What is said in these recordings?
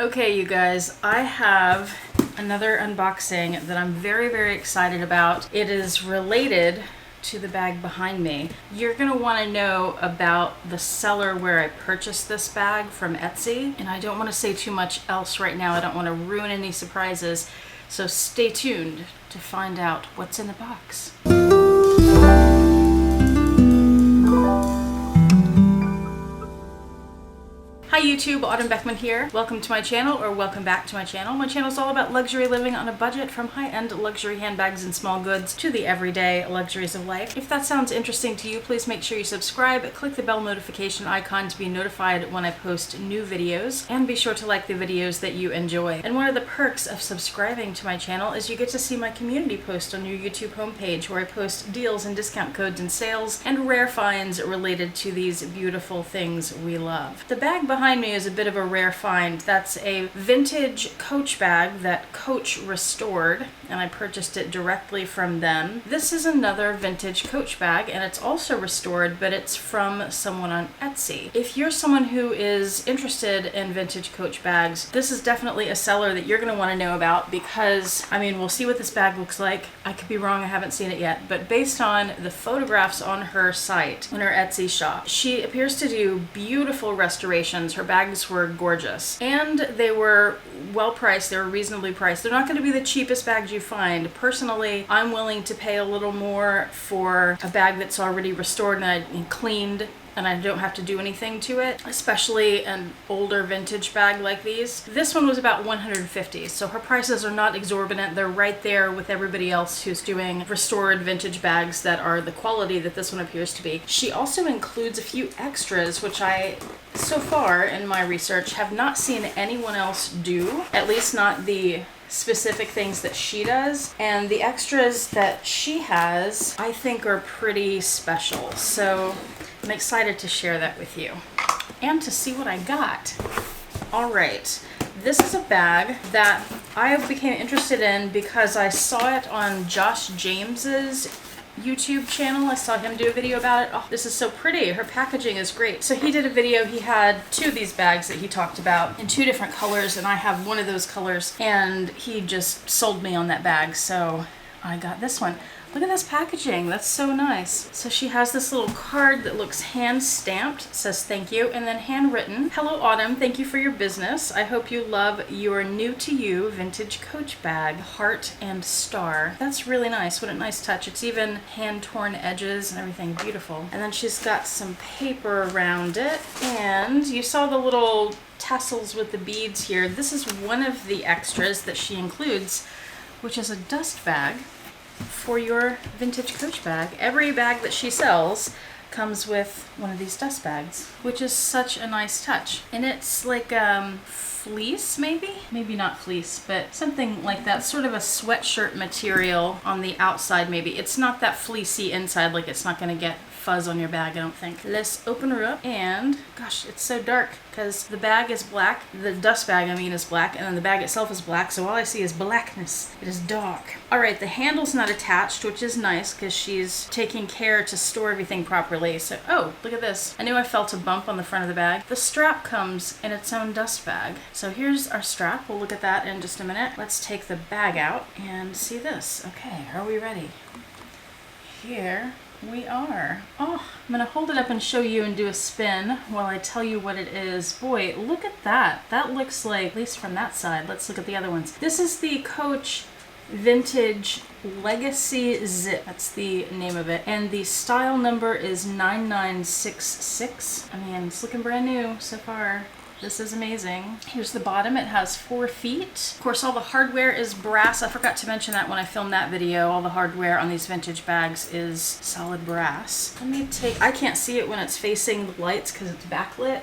Okay, you guys, I have another unboxing that I'm very excited about. It is related to the bag behind me. You're gonna want to know about the seller where I purchased this bag from Etsy, and I don't want to say too much else right now. I don't want to ruin any surprises, so stay tuned to find out what's in the box. Hi YouTube, Autumn Beckman here. Welcome to my channel, or welcome back to my channel. My channel is all about luxury living on a budget, from high-end luxury handbags and small goods to the everyday luxuries of life. If that sounds interesting to you, please make sure you subscribe, click the bell notification icon to be notified when I post new videos, and be sure to like the videos that you enjoy. And one of the perks of subscribing to my channel is you get to see my community post on your YouTube homepage, where I post deals and discount codes and sales and rare finds related to these beautiful things we love. The bag behind me is a bit of a rare find. That's a vintage Coach bag that Coach restored, and I purchased it directly from them. This is another vintage Coach bag, and it's also restored, but it's from someone on Etsy. If you're someone who is interested in vintage Coach bags, this is definitely a seller that you're going to want to know about, because, I mean, we'll see what this bag looks like. I could be wrong, I haven't seen it yet, but based on the photographs on her site, on her Etsy shop, she appears to do beautiful restorations. Her bags were gorgeous, and they were well priced. They were reasonably priced. They're not going to be the cheapest bags you find. Personally, I'm willing to pay a little more for a bag that's already restored and cleaned, and I don't have to do anything to it, especially an older vintage bag like these. This one was about $150, so her prices are not exorbitant. They're right there with everybody else who's doing restored vintage bags that are the quality that this one appears to be. She also includes a few extras, which I, so far in my research, have not seen anyone else do, at least not the specific things that she does. And the extras that she has, I think, are pretty special. So I'm excited to share that with you and to see what I got. All right, this is a bag that I became interested in because I saw it on Josh James's YouTube channel. I saw him do a video about it. Oh, this is so pretty. Her packaging is great. So he did a video. He had two of these bags that he talked about in two different colors, and I have one of those colors, and he just sold me on that bag, so I got this one. Look at this packaging. That's so nice. So she has this little card that looks hand stamped. It says thank you, and then handwritten. Hello Autumn, thank you for your business. I hope you love your new to you vintage Coach bag, heart and star. That's really nice. What a nice touch. It's even hand torn edges and everything. Beautiful. And then she's got some paper around it, and you saw the little tassels with the beads here. This is one of the extras that she includes, which is a dust bag for your vintage Coach bag. Every bag that she sells comes with one of these dust bags, which is such a nice touch. And it's like fleece, maybe not fleece, but something like that, sort of a sweatshirt material on the outside. Maybe it's not that fleecy inside, like it's not going to get fuzz on your bag, I don't think. Let's open her up, and gosh, it's so dark because the bag is black. The dust bag, I mean, is black, and then the bag itself is black, so all I see is blackness. It is dark. All right, the handle's not attached, which is nice because she's taking care to store everything properly. So, oh, look at this. I knew I felt a bump on the front of the bag. The strap comes in its own dust bag. So here's our strap. We'll look at that in just a minute. Let's take the bag out and see this. Okay, are we ready? Here we are. Oh, I'm gonna hold it up and show you and do a spin while I tell you what it is. Boy, look at that. That looks like, at least from that side, let's look at the other ones. This is the Coach Vintage Legacy Zip. That's the name of it. And the style number is 9966. I mean, it's looking brand new so far. This is amazing. Here's the bottom. It has 4 feet. Of course, all the hardware is brass. I forgot to mention that when I filmed that video. All the hardware on these vintage bags is solid brass. Let me take, I can't see it when it's facing the lights because it's backlit.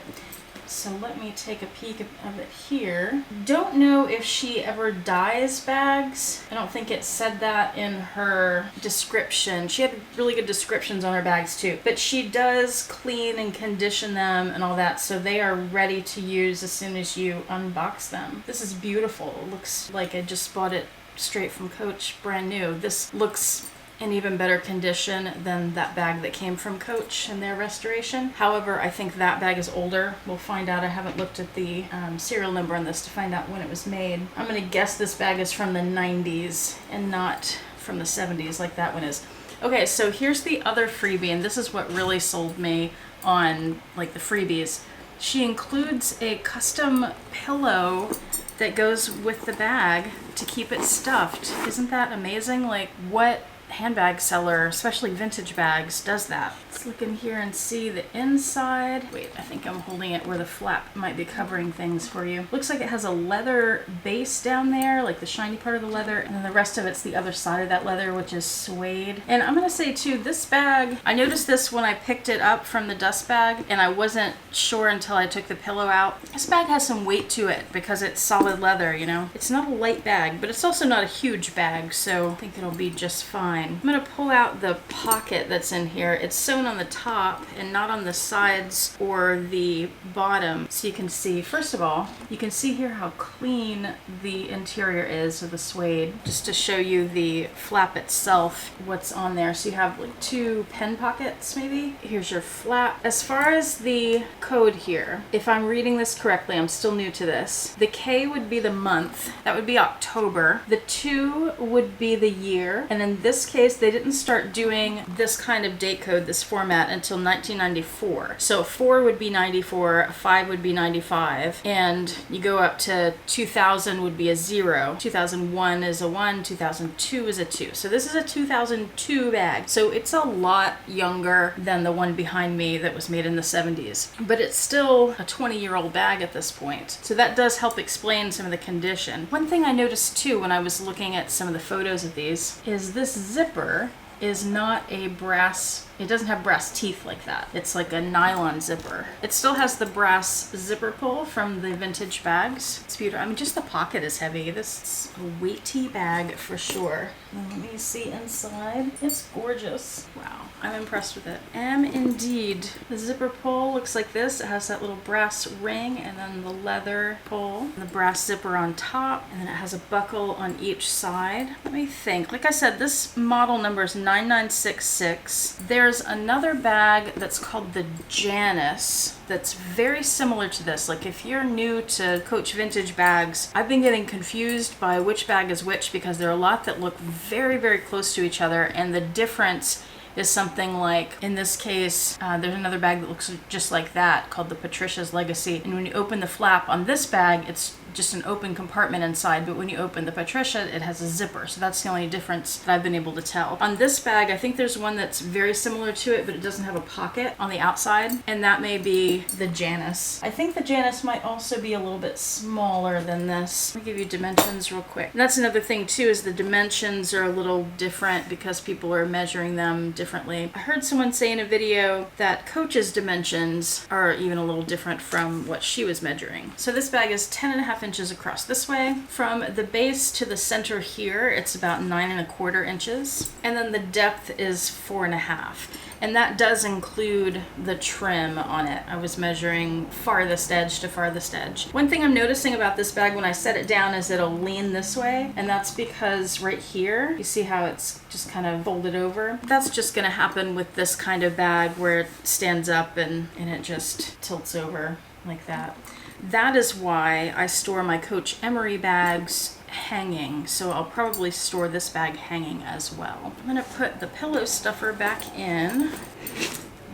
So let me take a peek of it here. Don't know if she ever dyes bags. I don't think it said that in her description. She had really good descriptions on her bags too. But she does clean and condition them and all that, so they are ready to use as soon as you unbox them. This is beautiful. It looks like I just bought it straight from Coach, brand new. This looks in even better condition than that bag that came from Coach in their restoration. However, I think that bag is older. We'll find out. I haven't looked at the serial number on this to find out when it was made. I'm gonna guess this bag is from the 90s and not from the 70s like that one is. Okay, so here's the other freebie, and this is what really sold me on like the freebies. She includes a custom pillow that goes with the bag to keep it stuffed. Isn't that amazing? Like, what handbag seller, especially vintage bags, does that? Let's look in here and see the inside. Wait, I think I'm holding it where the flap might be covering things for you. Looks like it has a leather base down there, like the shiny part of the leather, and then the rest of it's the other side of that leather, which is suede. And I'm gonna say too, this bag, I noticed this when I picked it up from the dust bag, and I wasn't sure until I took the pillow out. This bag has some weight to it because it's solid leather, you know? It's not a light bag, but it's also not a huge bag, so I think it'll be just fine. I'm gonna pull out the pocket that's in here. It's sewn on the top and not on the sides or the bottom. So you can see, first of all, you can see here how clean the interior is of the suede. Just to show you the flap itself, what's on there. So you have like 2 pen pockets maybe. Here's your flap. As far as the code here, if I'm reading this correctly, I'm still new to this. The K would be the month. That would be October. The 2 would be the year. And in this case, they didn't start doing this kind of date code, this format, until 1994. So 4 would be 94, 5 would be 95, and you go up to 2000 would be a 0, 2001 is a 1, 2002 is a 2. So this is a 2002 bag. So it's a lot younger than the one behind me that was made in the 70s, but it's still a 20-year-old bag at this point. So that does help explain some of the condition. One thing I noticed too when I was looking at some of the photos of these is this zipper is not a brass, it doesn't have brass teeth like that. It's like a nylon zipper. It still has the brass zipper pull from the vintage bags. It's beautiful. I mean, just the pocket is heavy. This is a weighty bag for sure. Let me see inside. It's gorgeous. Wow, I'm impressed with it. Am indeed. The zipper pull looks like this. It has that little brass ring and then the leather pull, and the brass zipper on top, and then it has a buckle on each side. Let me think. Like I said, this model number is 9966. There's another bag that's called the Janice that's very similar to this. Like, if you're new to Coach vintage bags, I've been getting confused by which bag is which because there are a lot that look very, very close to each other, and the difference is something like, in this case, there's another bag that looks just like that called the Patricia's Legacy. And when you open the flap on this bag, it's just an open compartment inside, but when you open the Patricia, it has a zipper. So that's the only difference that I've been able to tell. On this bag, I think there's one that's very similar to it, but it doesn't have a pocket on the outside, and that may be the Janice. I think the Janice might also be a little bit smaller than this. Let me give you dimensions real quick. And that's another thing too, is the dimensions are a little different because people are measuring them differently. I heard someone say in a video that Coach's dimensions are even a little different from what she was measuring. So this bag is 10.5 inches across this way. From the base to the center here, it's about 9.25 inches. And then the depth is 4.5. And that does include the trim on it. I was measuring farthest edge to farthest edge. One thing I'm noticing about this bag when I set it down is it'll lean this way. And that's because right here, you see how it's just kind of folded over? That's just gonna happen with this kind of bag where it stands up and it just tilts over like that. That is why I store my Coach Emery bags hanging, so I'll probably store this bag hanging as well. I'm gonna put the pillow stuffer back in,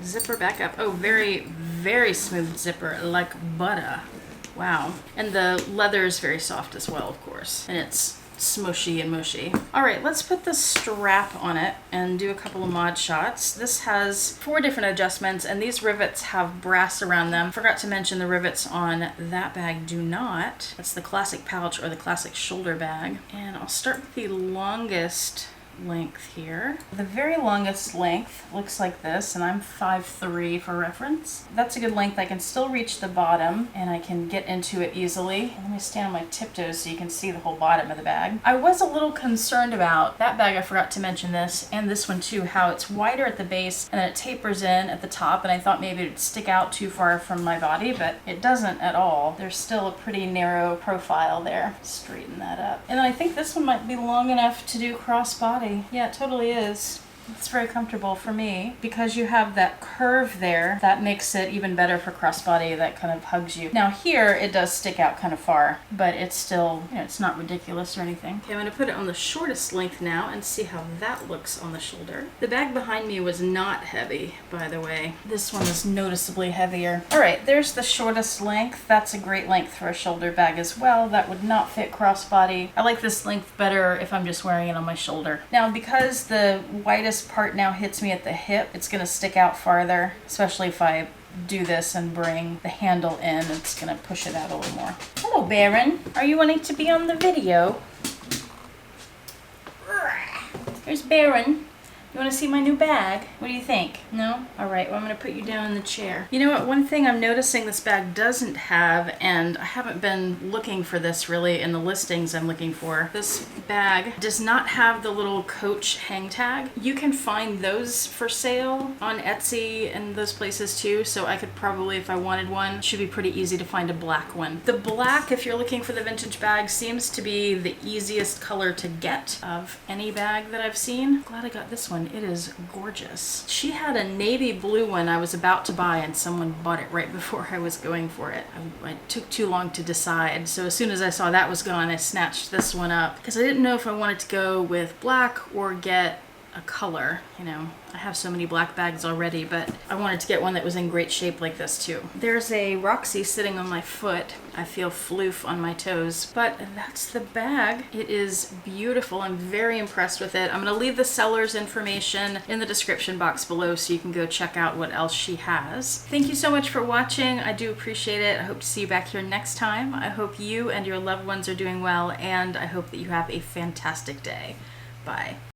zipper back up. Oh, very, very smooth zipper, like butter. Wow. And the leather is very soft as well, of course, and it's smushy and mushy. All right, let's put the strap on it and do a couple of mod shots. This has 4 different adjustments, and these rivets have brass around them. Forgot to mention the rivets on that bag do not. That's the classic pouch or the classic shoulder bag. And I'll start with the longest length here. The very longest length looks like this, and I'm 5'3" for reference. That's a good length. I can still reach the bottom and I can get into it easily. Let me stand on my tiptoes so you can see the whole bottom of the bag. I was a little concerned about that bag, I forgot to mention this, and this one too, how it's wider at the base and then it tapers in at the top, and I thought maybe it'd stick out too far from my body, but it doesn't at all. There's still a pretty narrow profile there. Straighten that up. And I think this one might be long enough to do crossbody. body. Yeah, it totally is. It's very comfortable for me. Because you have that curve there, that makes it even better for crossbody. That kind of hugs you. Now here, it does stick out kind of far, but it's still, you know, it's not ridiculous or anything. Okay, I'm gonna put it on the shortest length now and see how that looks on the shoulder. The bag behind me was not heavy, by the way. This one is noticeably heavier. All right, there's the shortest length. That's a great length for a shoulder bag as well. That would not fit crossbody. I like this length better if I'm just wearing it on my shoulder. Now, because the widest part now hits me at the hip, it's going to stick out farther, especially if I do this and bring the handle in, it's going to push it out a little more. Hello, Baron. Are you wanting to be on the video? There's Baron. You want to see my new bag? What do you think? No? All right, well, I'm going to put you down in the chair. You know what? One thing I'm noticing this bag doesn't have, and I haven't been looking for this really in the listings I'm looking for. This bag does not have the little Coach hang tag. You can find those for sale on Etsy and those places too, so I could probably, if I wanted one, it should be pretty easy to find a black one. The black, if you're looking for the vintage bag, seems to be the easiest color to get of any bag that I've seen. Glad I got this one. It is gorgeous. She had a navy blue one I was about to buy and someone bought it right before I was going for it. I took too long to decide, so as soon as I saw that was gone, I snatched this one up because I didn't know if I wanted to go with black or get a color. You know, I have so many black bags already, but I wanted to get one that was in great shape like this too. There's a Roxy sitting on my foot. I feel floof on my toes, but that's the bag. It is beautiful. I'm very impressed with it. I'm gonna leave the seller's information in the description box below so you can go check out what else she has. Thank you so much for watching. I do appreciate it. I hope to see you back here next time. I hope you and your loved ones are doing well, and I hope that you have a fantastic day. Bye.